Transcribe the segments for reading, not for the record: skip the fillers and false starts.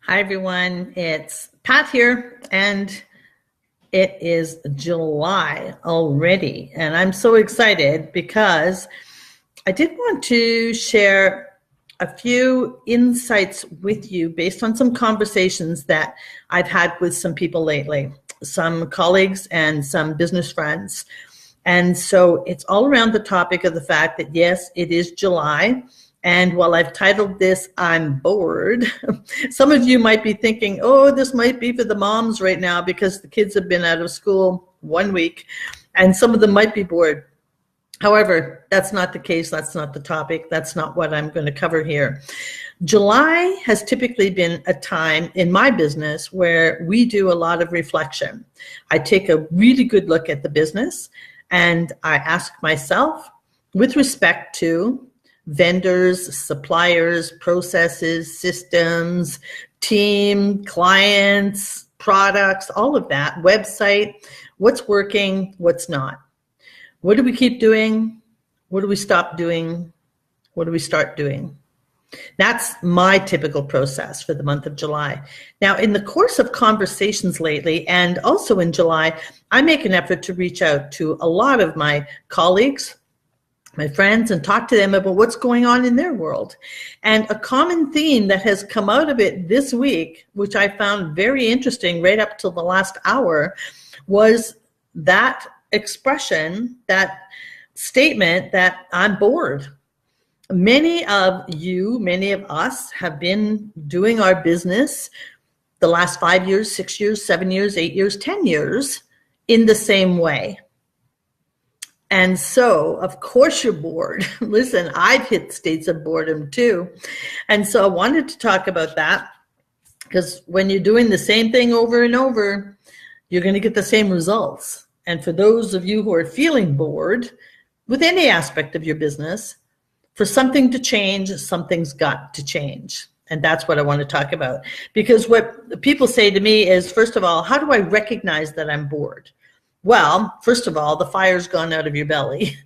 Hi, everyone. It's Pat here, and it is July already. And I'm so excited because I did want to share a few insights with you based on some conversations that I've had with some people lately, some colleagues and some business friends. And so it's all around the topic of the fact that, yes, it is July. And while I've titled this, I'm bored, some of you might be thinking, oh, this might be for the moms right now because the kids have been out of school 1 week and some of them might be bored. However, that's not the case. That's not the topic. That's not what I'm going to cover here. July has typically been a time in my business where we do a lot of reflection. I take a really good look at the business and I ask myself, with respect to vendors, suppliers, processes, systems, team, clients, products, all of that, website, what's working, what's not. What do we keep doing? What do we stop doing? What do we start doing? That's my typical process for the month of July. Now, in the course of conversations lately, and also in July, I make an effort to reach out to a lot of my colleagues, my friends, and talk to them about what's going on in their world. And a common theme that has come out of it this week, which I found very interesting right up till the last hour, was that expression, that statement that I'm bored. Many of you, many of us have been doing our business the last 5 years, 6 years, 7 years, 8 years, 10 years in the same way. And so, of course, you're bored. Listen, I've hit states of boredom too. And so I wanted to talk about that because when you're doing the same thing over and over, you're going to get the same results. And for those of you who are feeling bored with any aspect of your business, for something to change, something's got to change. And that's what I want to talk about. Because what people say to me is, first of all, how do I recognize that I'm bored? Well, first of all, the fire's gone out of your belly.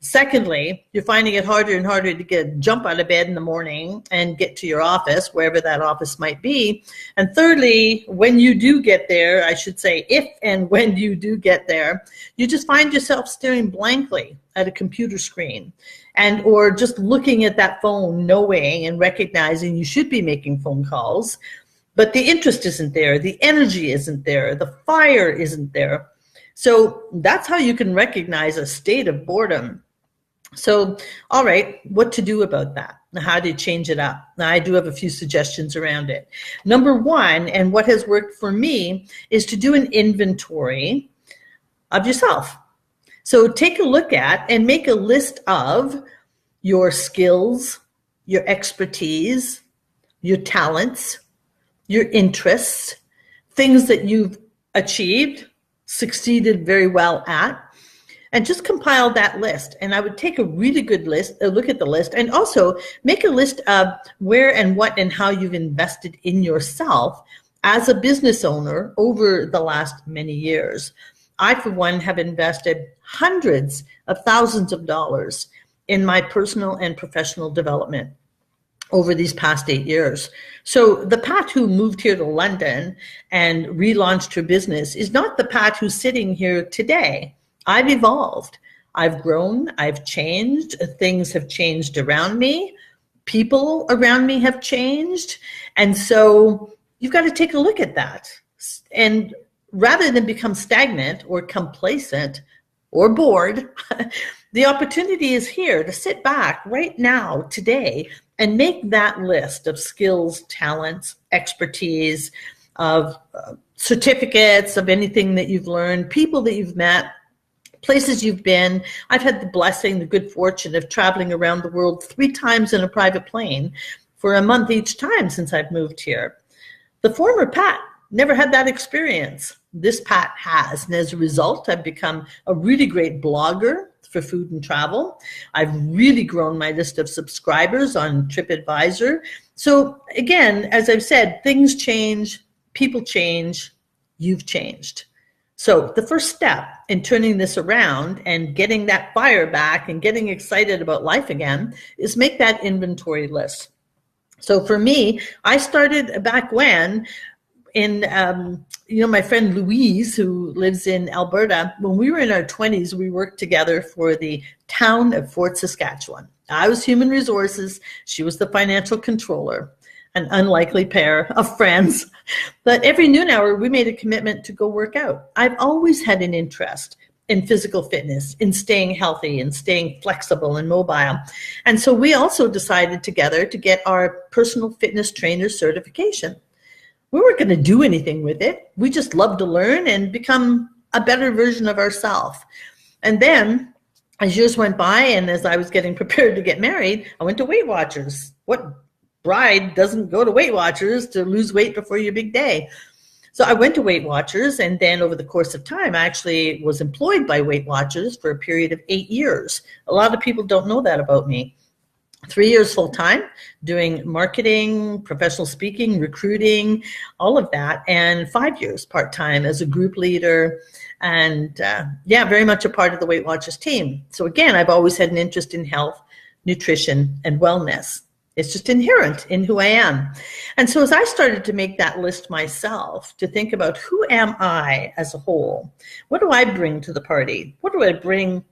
Secondly, you're finding it harder and harder to jump out of bed in the morning and get to your office, wherever that office might be. And thirdly, when you do get there, I should say, if and when you do get there, you just find yourself staring blankly at a computer screen and or just looking at that phone, knowing and recognizing you should be making phone calls, but the interest isn't there, the energy isn't there, the fire isn't there. So that's how you can recognize a state of boredom. So, all right, what to do about that? How do you change it up? Now, I do have a few suggestions around it. Number one, and what has worked for me, is to do an inventory of yourself. So take a look at and make a list of your skills, your expertise, your talents, your interests, things that you've achieved, succeeded very well at, and just compile that list. And I would take a really good look at the list, and also make a list of where and what and how you've invested in yourself as a business owner over the last many years. I, for one, have invested hundreds of thousands of dollars in my personal and professional development over these past 8 years. So the Pat who moved here to London and relaunched her business is not the Pat who's sitting here today. I've evolved. I've grown. I've changed. Things have changed around me. People around me have changed. And so you've got to take a look at that. And rather than become stagnant or complacent or bored, the opportunity is here to sit back right now, today, and make that list of skills, talents, expertise, of certificates, of anything that you've learned, people that you've met, places you've been. I've had the blessing, the good fortune of traveling around the world 3 times in a private plane for a month each time since I've moved here. The former Pat never had that experience. This Pat has, and as a result, I've become a really great blogger for food and travel. I've really grown my list of subscribers on TripAdvisor. So again, as I've said, things change, people change, you've changed. So the first step in turning this around and getting that fire back and getting excited about life again is make that inventory list. So for me, I started back when in, my friend Louise, who lives in Alberta, when we were in our 20s, we worked together for the town of Fort Saskatchewan. I was human resources. She was the financial controller, an unlikely pair of friends. But every noon hour, we made a commitment to go work out. I've always had an interest in physical fitness, in staying healthy and staying flexible and mobile. And so we also decided together to get our personal fitness trainer certification. We weren't going to do anything with it. We just loved to learn and become a better version of ourselves. And then as years went by and as I was getting prepared to get married, I went to Weight Watchers. What bride doesn't go to Weight Watchers to lose weight before your big day? So I went to Weight Watchers, and then over the course of time, I actually was employed by Weight Watchers for a period of 8 years. A lot of people don't know that about me. 3 years full-time, doing marketing, professional speaking, recruiting, all of that, and 5 years part-time as a group leader, and very much a part of the Weight Watchers team. So again, I've always had an interest in health, nutrition, and wellness. It's just inherent in who I am. And so as I started to make that list myself, to think about who am I as a whole? What do I bring to the party? What do I bring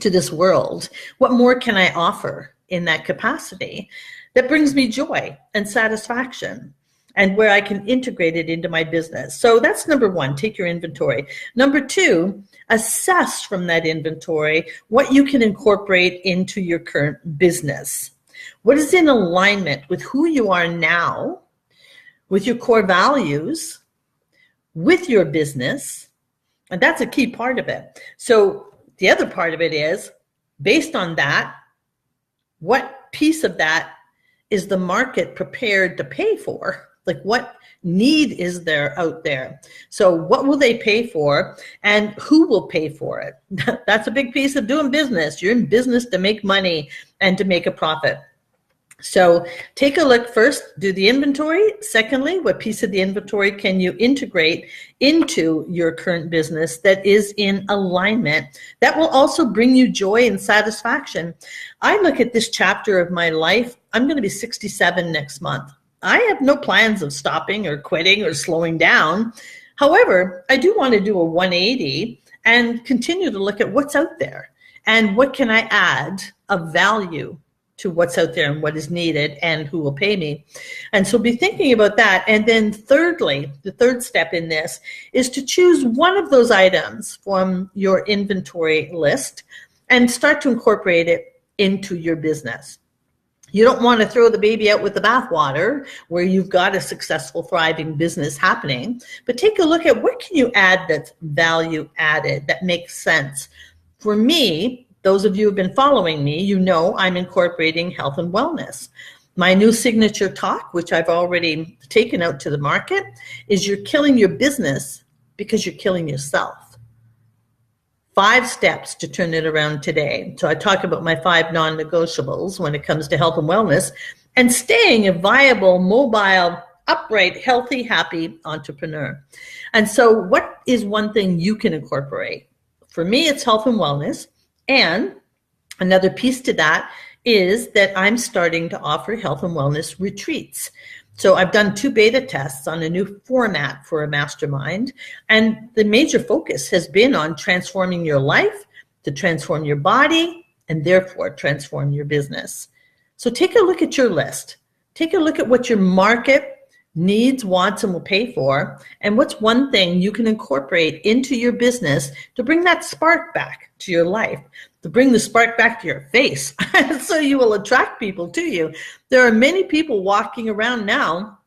to this world? What more can I offer in that capacity that brings me joy and satisfaction, and where I can integrate it into my business? So that's number one, take your inventory. Number two, assess from that inventory what you can incorporate into your current business. What is in alignment with who you are now, with your core values, with your business? And that's a key part of it. So the other part of it is, based on that, what piece of that is the market prepared to pay for? Like, what need is there out there? So what will they pay for, and who will pay for it? That's a big piece of doing business. You're in business to make money and to make a profit. So take a look first, do the inventory. Secondly, what piece of the inventory can you integrate into your current business that is in alignment, that will also bring you joy and satisfaction? I look at this chapter of my life. I'm going to be 67 next month. I have no plans of stopping or quitting or slowing down. However, I do want to do a 180 and continue to look at what's out there and what can I add of value to what's out there and what is needed and who will pay me. And so be thinking about that. And then thirdly, the third step in this is to choose one of those items from your inventory list and start to incorporate it into your business. You don't want to throw the baby out with the bathwater where you've got a successful, thriving business happening, but take a look at what can you add that's value added, that makes sense. For me, those of you who have been following me, you know I'm incorporating health and wellness. My new signature talk, which I've already taken out to the market, is you're killing your business because you're killing yourself. 5 steps to turn it around today. So I talk about my 5 non-negotiables when it comes to health and wellness and staying a viable, mobile, upright, healthy, happy entrepreneur. And so what is one thing you can incorporate? For me, it's health and wellness. And another piece to that is that I'm starting to offer health and wellness retreats. So I've done 2 beta tests on a new format for a mastermind. And the major focus has been on transforming your life, to transform your body, and therefore transform your business. So take a look at your list. Take a look at what your market needs, wants, and will pay for, and what's one thing you can incorporate into your business to bring that spark back to your life, to bring the spark back to your face, so you will attract people to you. There are many people walking around now,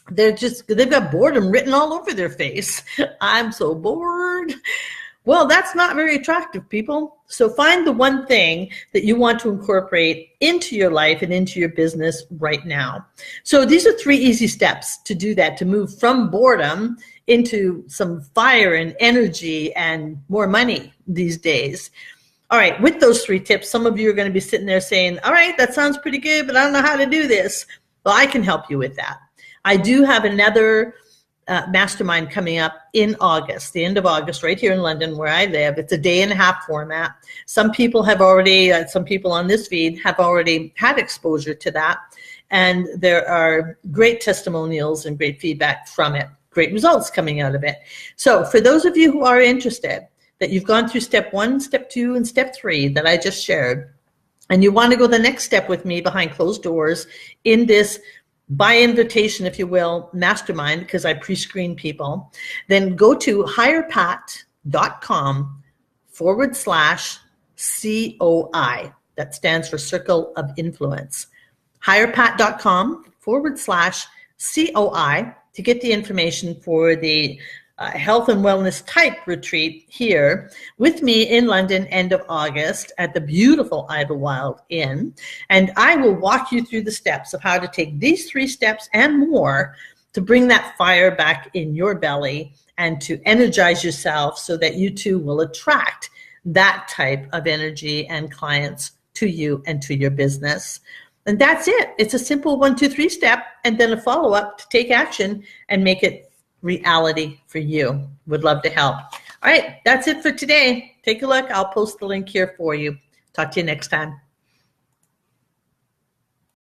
they've got boredom written all over their face. I'm so bored. Well, that's not very attractive, people. So find the one thing that you want to incorporate into your life and into your business right now. So these are 3 easy steps to do that, to move from boredom into some fire and energy and more money these days. All right, with those 3 tips, some of you are going to be sitting there saying, all right, that sounds pretty good, but I don't know how to do this. Well, I can help you with that. I do have another mastermind coming up in August, the end of August, right here in London where I live. It's a day-and-a-half format. Some people on this feed have already had exposure to that. And there are great testimonials and great feedback from it, great results coming out of it. So for those of you who are interested, that you've gone through step 1, step 2, and step 3 that I just shared, and you want to go the next step with me behind closed doors in this by invitation, if you will, mastermind, because I pre-screen people, then go to higherpat.com/COI. That stands for Circle of Influence. higherpat.com/COI to get the information for the health and wellness type retreat here with me in London, end of August at the beautiful Idlewild Inn. And I will walk you through the steps of how to take these 3 steps and more to bring that fire back in your belly and to energize yourself so that you too will attract that type of energy and clients to you and to your business. And that's it. It's a simple 1, 2, 3 step, and then a follow-up to take action and make it reality for you. Would love to help. All right, that's it for today. Take a look. I'll post the link here for you. Talk to you next time.